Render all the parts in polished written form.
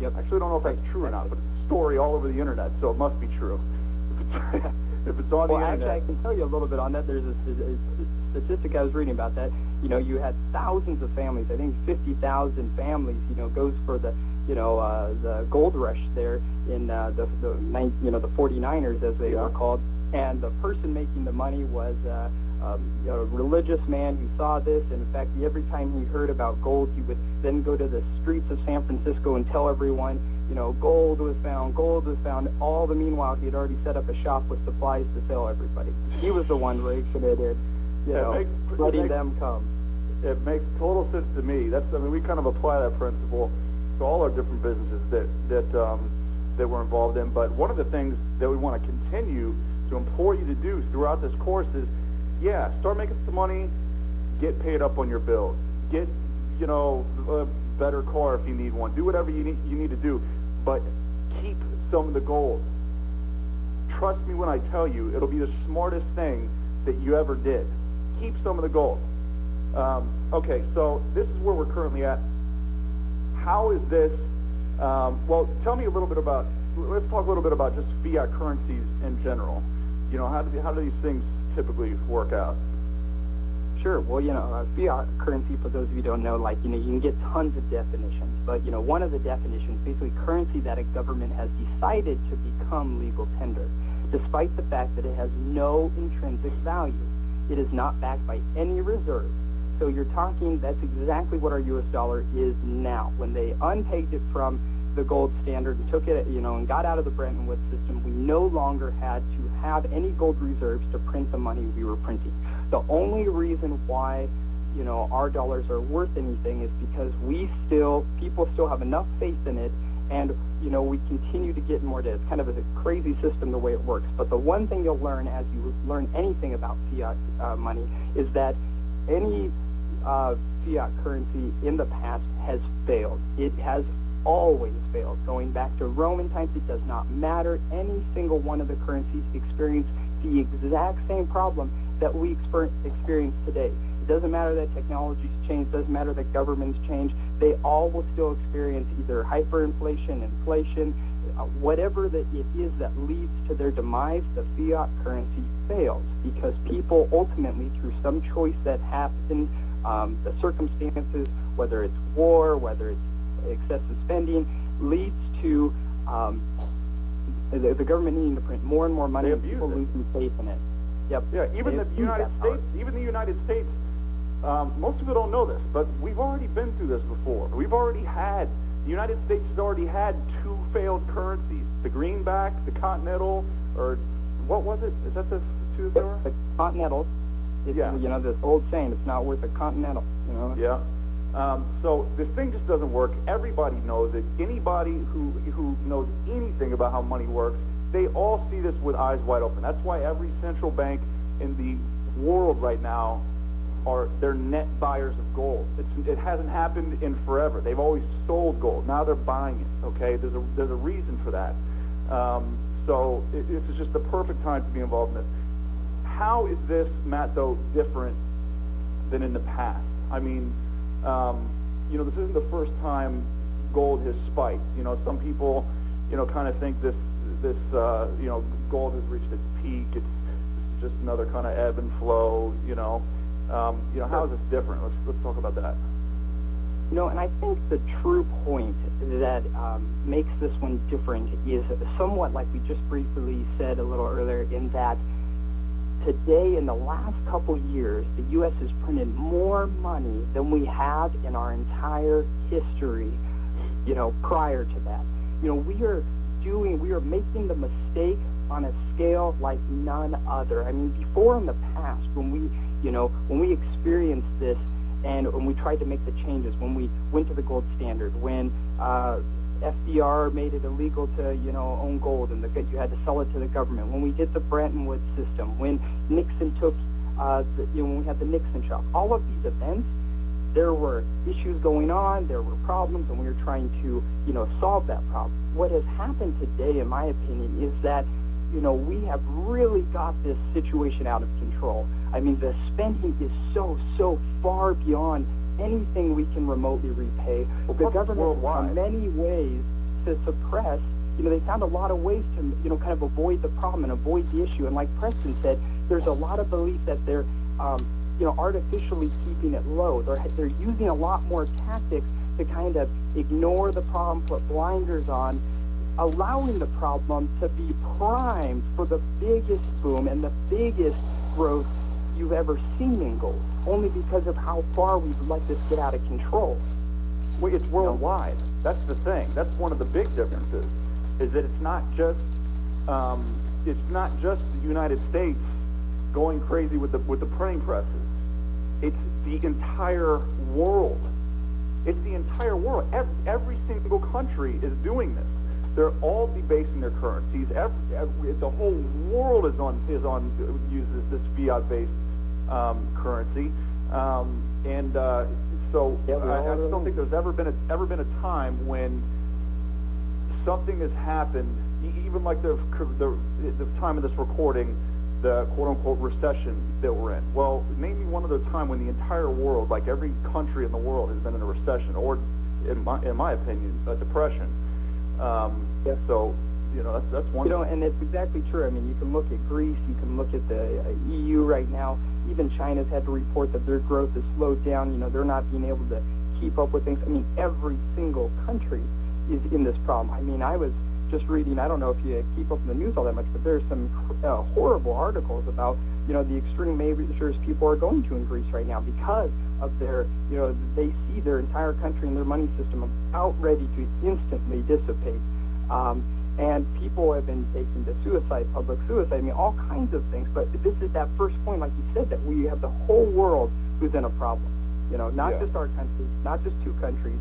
Yep. I actually don't know if that's true or not, but it's a story all over the internet, so it must be true. If it's on the internet. Actually, I can tell you a little bit on that. There's a statistic I was reading about that. You had thousands of families. I think 50,000 families. Goes for the the gold rush there in the 49ers, as they were called. And the person making the money was a religious man who saw this. And in fact, every time he heard about gold, he would then go to the streets of San Francisco and tell everyone, gold was found, gold was found. All the meanwhile, he had already set up a shop with supplies to sell everybody. He was the one raising it, letting them come. It makes total sense to me. We kind of apply that principle to all our different businesses that we're involved in. But one of the things that we want to continue to implore you to do throughout this course is, start making some money, get paid up on your bills, get a better car if you need one, do whatever you need to do, but keep some of the gold. Trust me when I tell you, it'll be the smartest thing that you ever did. Keep some of the gold. Okay, so this is where we're currently at. How is this? Well, tell me a little bit about. Let's talk a little bit about just fiat currencies in general. How do these things typically work out? Sure. Well, fiat currency, for those of you who don't know, you can get tons of definitions. But, one of the definitions, basically currency that a government has decided to become legal tender, despite the fact that it has no intrinsic value. It is not backed by any reserve. So you're talking, that's exactly what our U.S. dollar is now. When they unpegged it from the gold standard and took it, and got out of the Bretton Woods system, we no longer had to have any gold reserves to print the money we were printing. The only reason why, our dollars are worth anything is because people still have enough faith in it, and, we continue to get more debt. It's kind of a crazy system the way it works. But the one thing you'll learn as you learn anything about fiat money is that any fiat currency in the past has failed. It has always failed. Going back to Roman times, it does not matter. Any single one of the currencies experience the exact same problem that we experience today. It doesn't matter that technology's changed, doesn't matter that governments change. They all will still experience either hyperinflation, inflation, whatever that it is that leads to their demise. The fiat currency fails because people ultimately, through some choice that happened, the circumstances, whether it's war, whether it's excessive spending, leads to the government needing to print more and more money and people losing faith in it. Yep. Yeah, even the United States, most people don't know this, but we've already been through this before. The United States has already had two failed currencies, the greenback, the continental, or what was it? Is that the two that were? The continental. This old saying, it's not worth a continental. Yeah. So this thing just doesn't work. Everybody knows it. Anybody who knows anything about how money works, they all see this with eyes wide open. That's why every central bank in the world right now they're net buyers of gold. It hasn't happened in forever. They've always sold gold. Now they're buying it. Okay, there's a reason for that. So this is just the perfect time to be involved in this. How is this, Matt, though, different than in the past? I mean, this isn't the first time gold has spiked. Some people, kind of think this gold has reached its peak. It's just another kind of ebb and flow. How is this different? Let's talk about that. And I think the true point that makes this one different is somewhat like we just briefly said a little earlier, in that today, in the last couple years, the U.S. has printed more money than we have in our entire history, prior to that. We are making the mistake on a scale like none other. I mean, before in the past, when we experienced this, and when we tried to make the changes, when we went to the gold standard, when FDR made it illegal to, own gold, and you had to sell it to the government, when we did the Bretton Woods system, when Nixon took, when we had the Nixon shock, all of these events, there were issues going on, there were problems, and we were trying to, solve that problem. What has happened today, in my opinion, is that, we have really got this situation out of control. I mean, the spending is so far beyond anything we can remotely repay. Well, the government, worldwide, in many ways, to suppress, they found a lot of ways to, kind of avoid the problem and avoid the issue. And like Preston said, there's a lot of belief that they're, artificially keeping it low. They're using a lot more tactics to kind of ignore the problem, put blinders on, allowing the problem to be primed for the biggest boom and the biggest growth you've ever seen in gold, only because of how far we've let this get out of control. Well, it's worldwide. That's the thing. That's one of the big differences, is that it's not just the United States going crazy with the printing presses. It's the entire world. It's the entire world. Every single country is doing this. They're all debasing their currencies. The whole world uses this fiat-based currency, so I just don't think there's ever been a time when something has happened, even like the time of this recording, the quote-unquote recession that we're in. Well, name me one other time when the entire world, like every country in the world, has been in a recession, or, in my opinion, a depression. So, that's one. And it's exactly true. I mean, you can look at Greece, you can look at the EU right now. Even China's had to report that their growth has slowed down. They're not being able to keep up with things. I mean, every single country is in this problem. I mean, I was just reading, I don't know if you keep up in the news all that much, but there's some horrible articles about, the extreme measures people are going to in Greece right now because of their, they see their entire country and their money system about ready to instantly dissipate. And people have been taken to suicide, public suicide, I mean, all kinds of things. But this is that first point, like you said, that we have the whole world who's in a problem. Not just our country, not just two countries.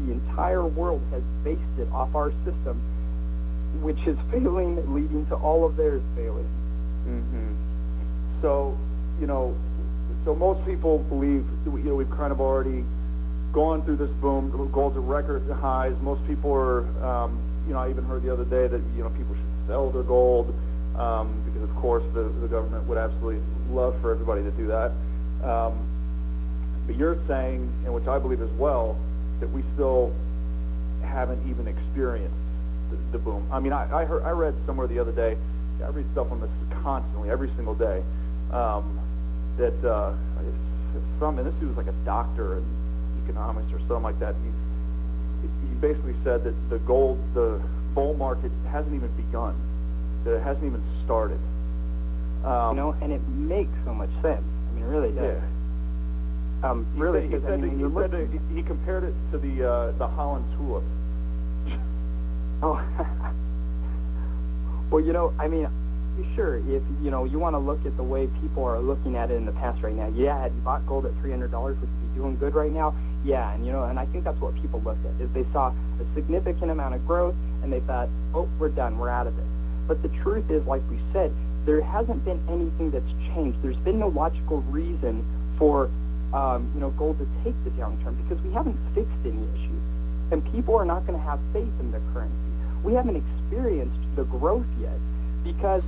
The entire world has based it off our system, which is failing, leading to all of theirs failing. Mm-hmm. So, so most people believe, we've kind of already gone through this boom. Gold's at record highs. Most people are, I even heard the other day that, people should sell their gold because, of course, the government would absolutely love for everybody to do that. But you're saying, and which I believe as well, that we still haven't even experienced the boom. I mean, I read somewhere the other day, I read stuff on this constantly, every single day, that and this dude was like a doctor in economics or something like that. He basically said that the bull market hasn't even begun, that it hasn't even started. And it makes so much sense. I mean, it really does. Yeah. He compared it to the Holland tulip. Oh, well, I mean, sure, if, you want to look at the way people are looking at it in the past right now, yeah, had you bought gold at $300, would you be doing good right now? Yeah, and I think that's what people looked at, is they saw a significant amount of growth, and they thought, oh, we're done, we're out of this. But the truth is, like we said, there hasn't been anything that's changed. There's been no logical reason for, gold to take the downturn, because we haven't fixed any issues, and people are not going to have faith in the currency. We haven't experienced the growth yet, because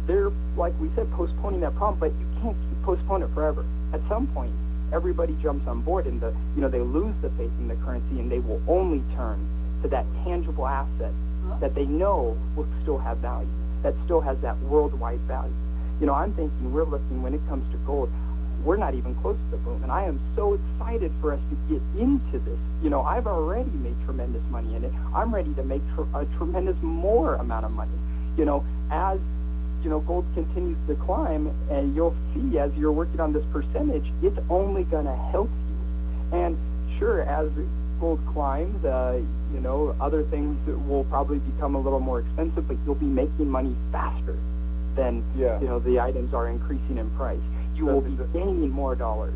they're, like we said, postponing that problem, but you can't keep postponing it forever. At some point, everybody jumps on board, and they lose the faith in the currency, and they will only turn to that tangible asset that they know will still have value, that still has that worldwide value. I'm thinking we're looking, when it comes to gold, we're not even close to the boom, and I am so excited for us to get into this. I've already made tremendous money in it. I'm ready to make a tremendous more amount of money. As gold continues to climb, and you'll see as you're working on this percentage, it's only going to help you. And sure, as gold climbs, other things will probably become a little more expensive, but you'll be making money faster than, the items are increasing in price. You will be gaining more dollars.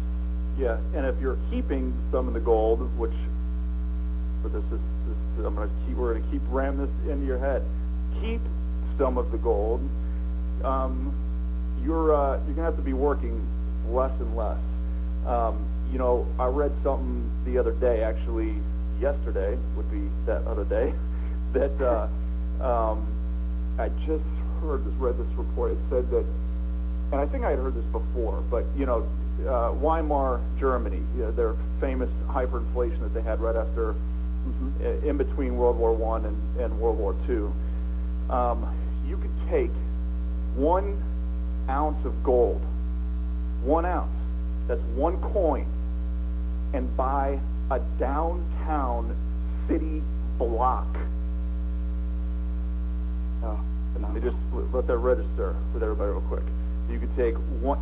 Yeah, and if you're keeping some of the gold, which, but we're going to keep ramming this into your head. Keep some of the gold. You're going to have to be working less and less. I read something the other day, actually yesterday would be that other day, that I just read this report. It said that, and I think I had heard this before, but Weimar Germany, their famous hyperinflation that they had right after in between World War I and World War II. You could take 1 ounce of gold, 1 ounce, that's 1 coin, and buy a downtown city block. Oh, They just let that register with everybody real quick. You could take one,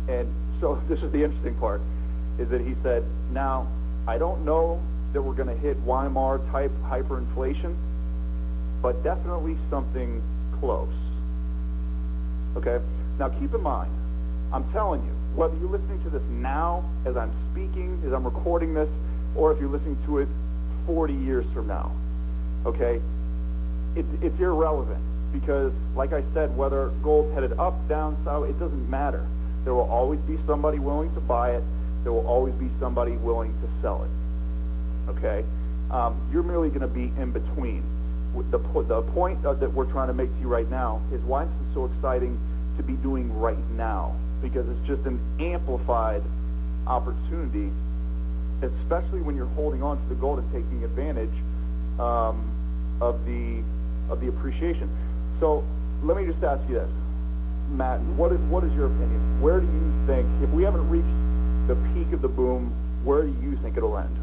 and so this is the interesting part, is that he said, now, I don't know that we're going to hit Weimar-type hyperinflation, but definitely something close. Okay? Now, keep in mind, I'm telling you, whether you're listening to this now, as I'm speaking, as I'm recording this, or if you're listening to it 40 years from now, okay, it's irrelevant, because, like I said, whether gold's headed up, down, south, it doesn't matter. There will always be somebody willing to buy it. There will always be somebody willing to sell it. Okay? You're merely going to be in between. The point that we're trying to make to you right now is why it's so exciting to be doing right now, because it's just an amplified opportunity, especially when you're holding on to the gold and taking advantage of the appreciation. So let me just ask you this, Matt. What is your opinion? Where do you think, if we haven't reached the peak of the boom, where do you think it'll end?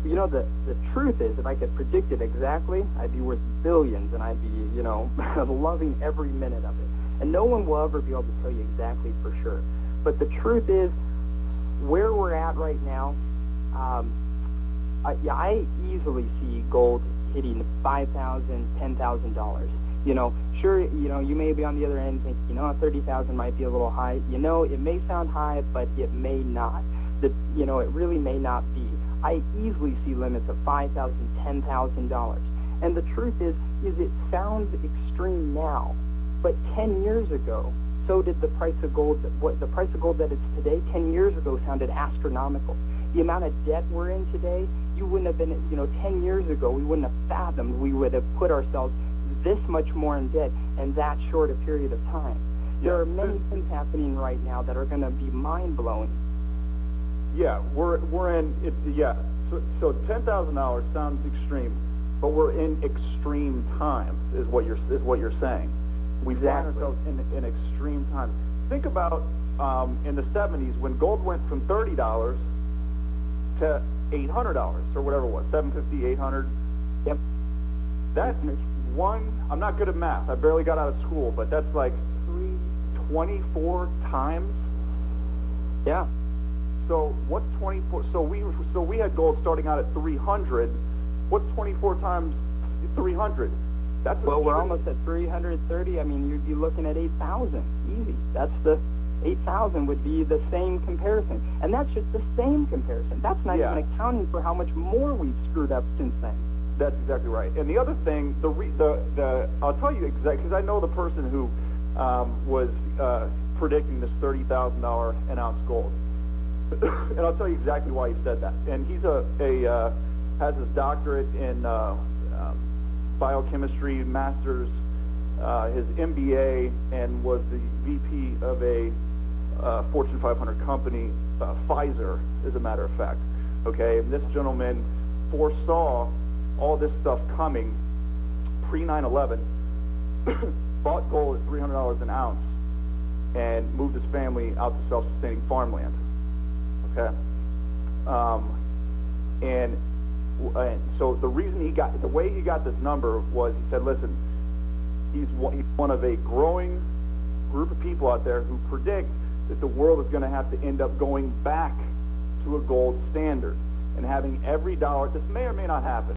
You know, the truth is, if I could predict it exactly, I'd be worth billions, and I'd be, loving every minute of it. And no one will ever be able to tell you exactly for sure. But the truth is, where we're at right now, I easily see gold hitting $5,000, $10,000. Sure, you may be on the other end and think, 30,000 might be a little high. It may sound high, but it may not. It really may not be. I easily see limits of $5,000, $10,000. And the truth is it sounds extreme now, but 10 years ago, so did the price of gold. The price of gold that it's today, 10 years ago, sounded astronomical. The amount of debt we're in today, you wouldn't have been, 10 years ago, we wouldn't have fathomed we would have put ourselves this much more in debt in that short a period of time. There are many things happening right now that are going to be mind-blowing. Yeah, we're in it. Yeah, so $10,000 sounds extreme, but we're in extreme times, is what you're saying. We find ourselves in extreme times. Think about in the 70s when gold went from $30 to $800 or whatever it was, $750, $800. Yep. That's I'm not good at math. I barely got out of school, but that's like 24 times. Yeah. So what's 24? So we had gold starting out at 300. What's 24 times 300? We're almost at 330. I mean, you'd be looking at 8,000 easy. That's the 8,000 would be the same comparison, and that's just the same comparison. That's not even accounting for how much more we've screwed up since then. That's exactly right. And the other thing, I'll tell you exactly, because I know the person who was predicting this $30,000 an ounce gold. And I'll tell you exactly why he said that. And he's has his doctorate in biochemistry, master's, his MBA, and was the VP of a Fortune 500 company, Pfizer, as a matter of fact. Okay, and this gentleman foresaw all this stuff coming pre 9/11, bought gold at $300 an ounce, and moved his family out to self-sustaining farmland. Okay, and so the reason the way he got this number was, he said, listen, he's one of a growing group of people out there who predict that the world is going to have to end up going back to a gold standard and having every dollar. This may or may not happen.